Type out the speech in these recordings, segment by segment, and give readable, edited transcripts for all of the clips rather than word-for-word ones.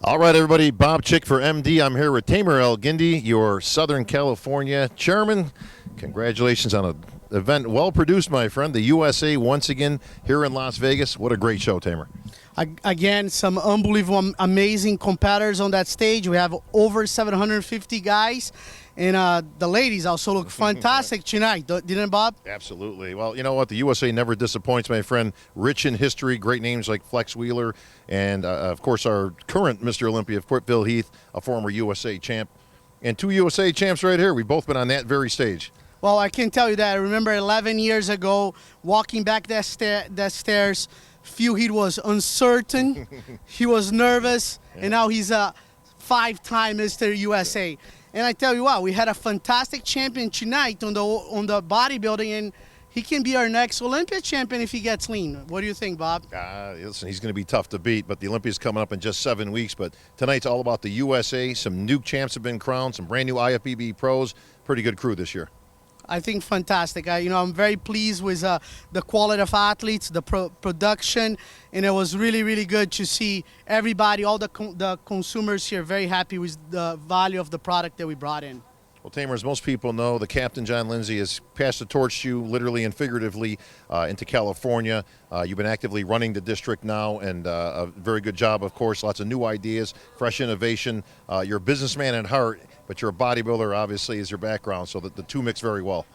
All right, everybody. Bob Chick for MD. I'm here with Tamer El-Guindy, your Southern California chairman. Congratulations on an event well produced, my friend. The USA once again here in Las Vegas. What a great show, Tamer. Again, some unbelievable, amazing competitors on that stage. We have over 750 guys. And the ladies also look fantastic tonight, didn't Bob? Absolutely. Well, you know what? The USA never disappoints, my friend. Rich in history, great names like Flex Wheeler, and, of course, our current Mr. Olympia, Phil Heath, a former USA champ. And two USA champs right here. We've both been on that very stage. Well, I can tell you that. I remember 11 years ago, walking back that stairs, Phil Heath was uncertain, he was nervous, and now he's a five-time Mr. USA. And I tell you what, we had a fantastic champion tonight on the bodybuilding, and he can be our next Olympia champion if he gets lean. What do you think, Bob? Listen, he's going to be tough to beat, but the Olympia's coming up in just 7 weeks. But tonight's all about the USA. Some new champs have been crowned, some brand new IFBB pros. Pretty good crew this year. I think fantastic. I'm very pleased with the quality of athletes, the production, and it was really, really good to see everybody, all the consumers here, very happy with the value of the product that we brought in. Well, Tamer, as most people know, the captain, John Lindsay, has passed the torch to you literally and figuratively into California. You've been actively running the district now, and a very good job, of course. Lots of new ideas, fresh innovation. You're a businessman at heart, but you're a bodybuilder, obviously, is your background, so that the two mix very well.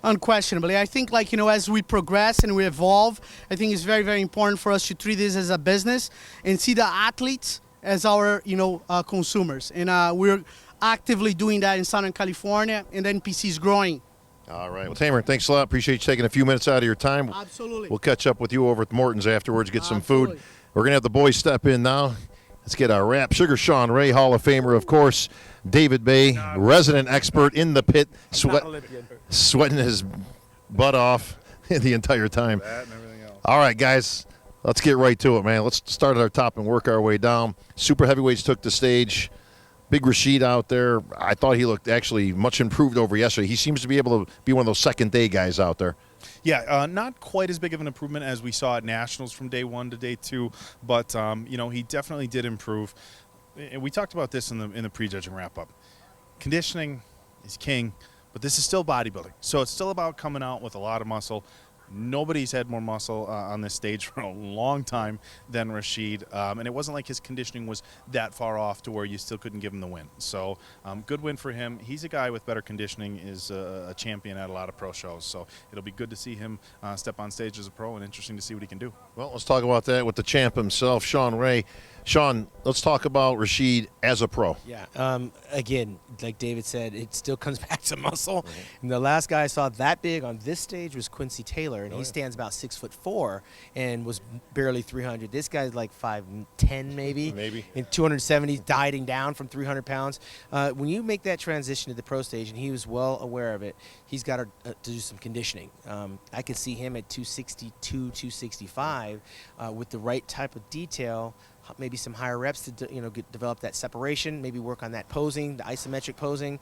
Unquestionably. I think, as we progress and we evolve, I think it's very, very important for us to treat this as a business and see the athletes as our, consumers. And we're actively doing that in Southern California, and the NPC is growing. All right. Well, Tamer, thanks a lot. Appreciate you taking a few minutes out of your time. Absolutely. We'll catch up with you over at Morton's afterwards, get some food. We're going to have the boys step in now. Let's get our wrap. Sugar Shawn Ray, Hall of Famer, of course. David Baye, resident expert in the pit, sweating his butt off the entire time. That and everything else. All right, guys, let's get right to it, man. Let's start at our top and work our way down. Super heavyweights took the stage. Big Rashid out there. I thought he looked actually much improved over yesterday. He seems to be able to be one of those second-day guys out there. Yeah, not quite as big of an improvement as we saw at Nationals from day one to day two, but he definitely did improve. And we talked about this in the prejudging wrap-up. Conditioning is king, but this is still bodybuilding, so it's still about coming out with a lot of muscle. Nobody's had more muscle on this stage for a long time than Rashid, and it wasn't like his conditioning was that far off to where you still couldn't give him the win. So good win for him. He's a guy with better conditioning, is a champion at a lot of pro shows, so it'll be good to see him step on stage as a pro, and interesting to see what he can do. Well, let's talk about that with the champ himself, Shawn Ray. Shawn, let's talk about Rashid as a pro. Yeah, again, like David said, it still comes back to muscle. And the last guy I saw that big on this stage was Quincy Taylor, and he stands about 6'4" and was barely 300. This guy's like 5'10" maybe, and 270, dieting down from 300 pounds. When you make that transition to the pro stage, and he was well aware of it, he's got to do some conditioning. I could see him at 262, 265 with the right type of detail. Maybe some higher reps to develop that separation, maybe work on that posing, the isometric posing,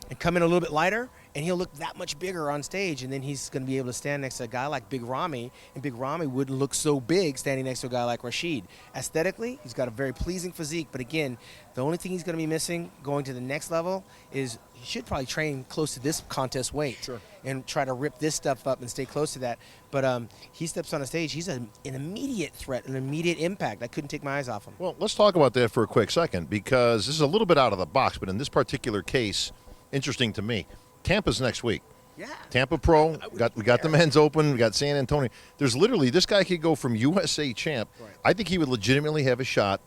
and come in a little bit lighter, and he'll look that much bigger on stage, and then he's going to be able to stand next to a guy like Big Ramy, and Big Ramy wouldn't look so big standing next to a guy like Rashid. Aesthetically, he's got a very pleasing physique, but again, the only thing he's going to be missing going to the next level is he should probably train close to this contest weight and try to rip this stuff up and stay close to that. But he steps on a stage, he's an immediate threat, an immediate impact. I couldn't take my eyes off him. Well, let's talk about that for a quick second, because this is a little bit out of the box, but in this particular case, interesting to me. Tampa's next week. Yeah. Tampa Pro. We got the men's open. We got San Antonio. There's literally, this guy could go from USA champ. Right. I think he would legitimately have a shot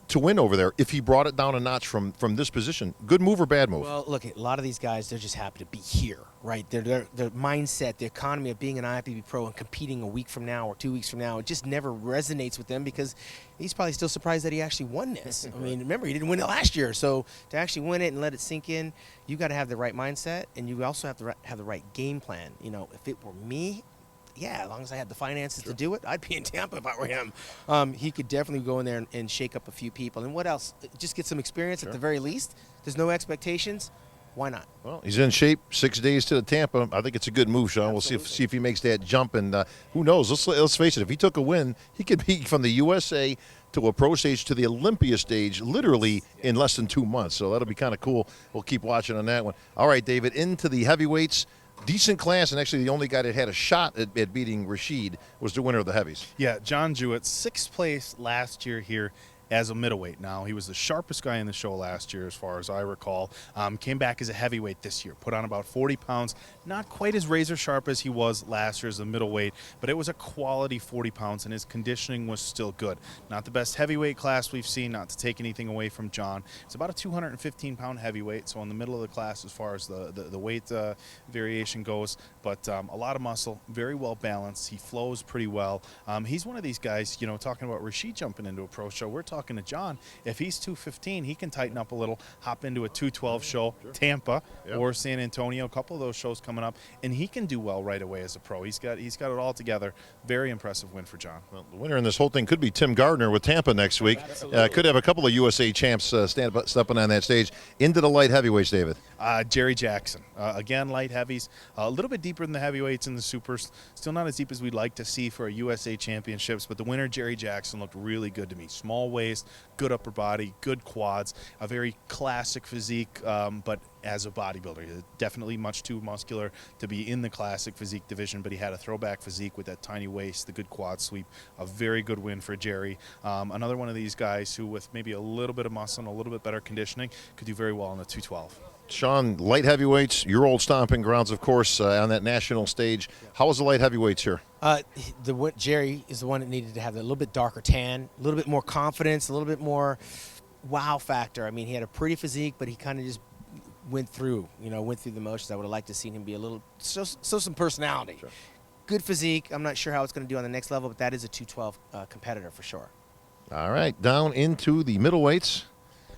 to win over there if he brought it down a notch from this position. Good move or bad move? Well, look, a lot of these guys, they're just happy to be here, right? Their mindset, the economy of being an IFBB pro and competing a week from now or 2 weeks from now, it just never resonates with them, because he's probably still surprised that he actually won this. I mean, remember, he didn't win it last year, so to actually win it and let it sink in, you got to have the right mindset, and you also have to have the right game plan. If it were me, yeah, as long as I had the finances to do it, I'd be in Tampa if I were him. He could definitely go in there and shake up a few people. And what else? Just get some experience at the very least. There's no expectations. Why not? Well, he's in shape. 6 days to the Tampa. I think it's a good move, Shawn. Absolutely. We'll see if he makes that jump. And who knows? Let's face it. If he took a win, he could be from the USA to a pro stage to the Olympia stage literally in less than 2 months. So that'll be kind of cool. We'll keep watching on that one. All right, David, into the heavyweights. Decent class, and actually the only guy that had a shot at beating Rashid was the winner of the heavies. Yeah, John Jewett, 6th place last year here as a middleweight. Now, he was the sharpest guy in the show last year, as far as I recall. Came back as a heavyweight this year, put on about 40 pounds. Not quite as razor sharp as he was last year as a middleweight, but it was a quality 40 pounds, and his conditioning was still good. Not the best heavyweight class we've seen, not to take anything away from John. It's about a 215-pound heavyweight, so in the middle of the class as far as the weight variation goes, but a lot of muscle, very well balanced. He flows pretty well. He's one of these guys, you know, talking about Rashid jumping into a pro show. We're talking to John. If he's 215, he can tighten up a little, hop into a 212 show, Tampa or San Antonio, a couple of those shows coming up, and he can do well right away as a pro. He's got it all together. Very impressive win for John. Well, the winner in this whole thing could be Tim Gardner with Tampa next week. Could have a couple of USA champs stepping on that stage. Into the light heavyweights, David. Jerry Jackson. Again, light heavies. A little bit deeper than the heavyweights and the supers. Still not as deep as we'd like to see for a USA championships, but the winner, Jerry Jackson, looked really good to me. Small waist, good upper body, good quads, a very classic physique, but as a bodybuilder. He's definitely much too muscular to be in the classic physique division, but he had a throwback physique with that tiny waist, the good quad sweep. A very good win for Jerry. Another one of these guys who, with maybe a little bit of muscle and a little bit better conditioning, could do very well on the 212. Shawn, light heavyweights, your old stomping grounds, of course, on that national stage. How was the light heavyweights here? Jerry is the one that needed to have a little bit darker tan, a little bit more confidence, a little bit more wow factor. I mean, he had a pretty physique, but he kind of just went through the motions. I would have liked to seen him be a little, some personality. Sure. Good physique. I'm not sure how it's going to do on the next level, but that is a 212 competitor for sure. All right, down into the middleweights.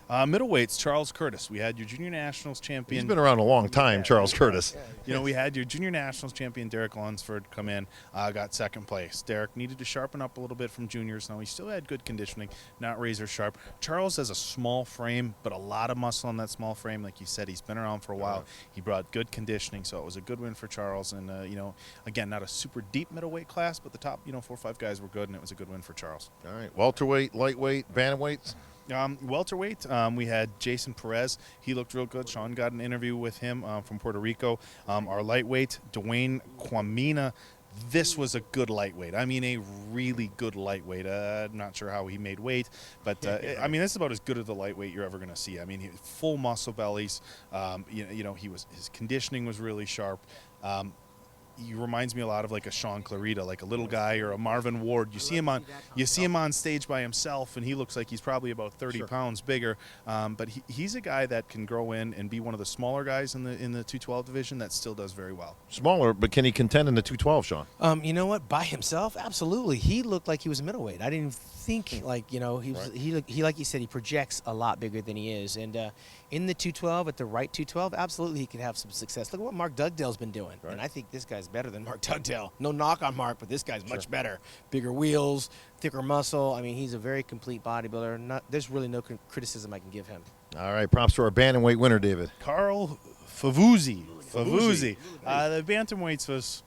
Middleweights, Charles Curtis. We had your junior nationals champion. He's been around a long time, Charles Curtis. You know, we had your junior nationals champion, Derek Lunsford, come in, got 2nd place. Derek needed to sharpen up a little bit from juniors. Now, he still had good conditioning, not razor sharp. Charles has a small frame, but a lot of muscle on that small frame. Like you said, he's been around for a while. He brought good conditioning, so it was a good win for Charles. And, again, not a super deep middleweight class, but the top, 4 or 5 guys were good, and it was a good win for Charles. All right, welterweight, lightweight, bantamweights. Welterweight, we had Jason Perez. He looked real good. Shawn got an interview with him from Puerto Rico. Our lightweight, Dwayne Kwamina. This was a good lightweight. I mean, a really good lightweight. I'm not sure how he made weight, but I mean, this is about as good as the lightweight you're ever going to see. I mean, full muscle bellies. His conditioning was really sharp. He reminds me a lot of like a Shawn Clarita, like a little guy, or a Marvin Ward. You see him on stage by himself, and he looks like he's probably about 30 pounds bigger. But he's a guy that can grow in and be one of the smaller guys in the 212 division that still does very well. Smaller, but can he contend in the 212, Shawn? You know what? By himself, absolutely. He looked like he was a middleweight. I didn't think he was. He like you said, he projects a lot bigger than he is. And in the 212, at the right 212, absolutely he could have some success. Look at what Mark Dugdale's been doing, and I think this guy's better than Mark Dugdale. No knock on Mark, but this guy's much better. Bigger wheels, thicker muscle. I mean, he's a very complete bodybuilder. There's really no criticism I can give him. All right, props to our bantamweight winner, David. Carl Favuzzi. The bantamweights was,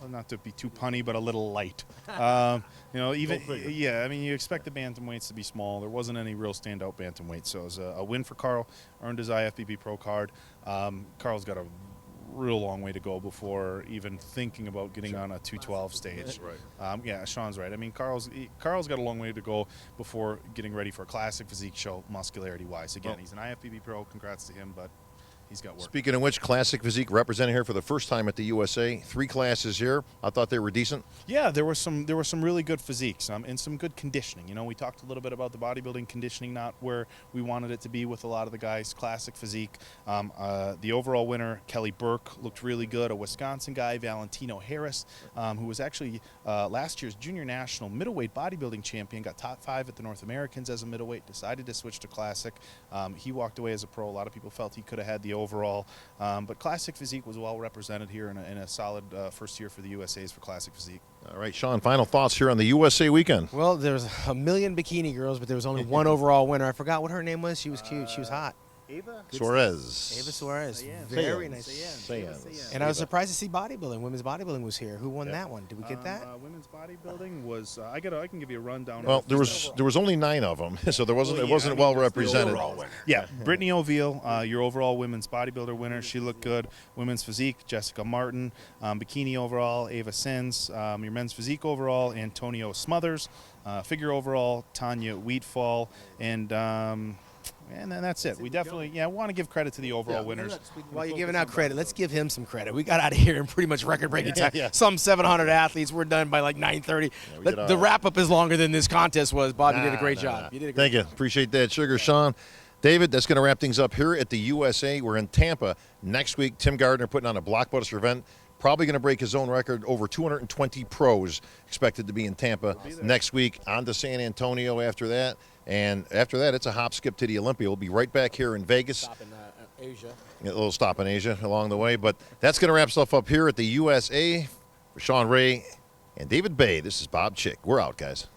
not to be too punny, but a little light. I mean, you expect the bantamweights to be small. There wasn't any real standout bantamweight, so it was a win for Carl. Earned his IFBB Pro card. Carl's got a real long way to go before even thinking about getting on a 212 stage. Right. Shawn's right. I mean, Carl's got a long way to go before getting ready for a classic physique show, muscularity-wise. Again, he's an IFBB Pro. Congrats to him, but he's got work. Speaking of which, classic physique represented here for the first time at the USA. 3 classes here. I thought they were decent. Yeah, there were some really good physiques and some good conditioning. We talked a little bit about the bodybuilding conditioning, not where we wanted it to be with a lot of the guys. Classic physique. The overall winner, Kelly Burke, looked really good. A Wisconsin guy, Valentino Harris, who was actually last year's junior national middleweight bodybuilding champion, got top 5 at the North Americans as a middleweight, decided to switch to classic. He walked away as a pro. A lot of people felt he could have had the overall, but classic physique was well represented here in a solid first year for the USA's for classic physique. All right, Shawn, final thoughts here on the USA weekend. Well, there was a million bikini girls, but there was only one overall winner. I forgot what her name was. She was cute. She was hot. Suarez. Ava Suarez. Sayan. Very Sayan. nice. Sayan. And I was surprised to see bodybuilding. Women's bodybuilding was here. Who won Yeah. that one? Did we get that? Women's bodybuilding was. I can give you a rundown. Well, of there was only 9 of them, so there wasn't Well, it yeah, wasn't I mean, well that's the represented. overall winner. Yeah, Brittany O'Veal, your overall women's bodybuilder winner. She looked good. Women's physique, Jessica Martin. Bikini overall, Ava Sins. Your men's physique overall, Antonio Smothers. Figure overall, Tanya Wheatfall. And then that's it. We definitely, want to give credit to the overall winners. While you're giving out credit, let's give him some credit. We got out of here in pretty much record-breaking time. Yeah. Some 700 athletes. We're done by like 9:30. we did all The right. wrap-up is longer than this contest was. Bob, you did a great Nah, job. nah. You did a great Thank you. Appreciate that, Sugar. Shawn. David, that's going to wrap things up here at the USA. We're in Tampa next week. Tim Gardner putting on a blockbuster event. Probably going to break his own record. Over 220 pros expected to be in Tampa next week. On to San Antonio after that. And after that, it's a hop, skip to the Olympia. We'll be right back here in Vegas. Stop in Asia. A little stop in Asia along the way. But that's going to wrap stuff up here at the USA. For Shawn Ray and David Baye, this is Bob Chick. We're out, guys.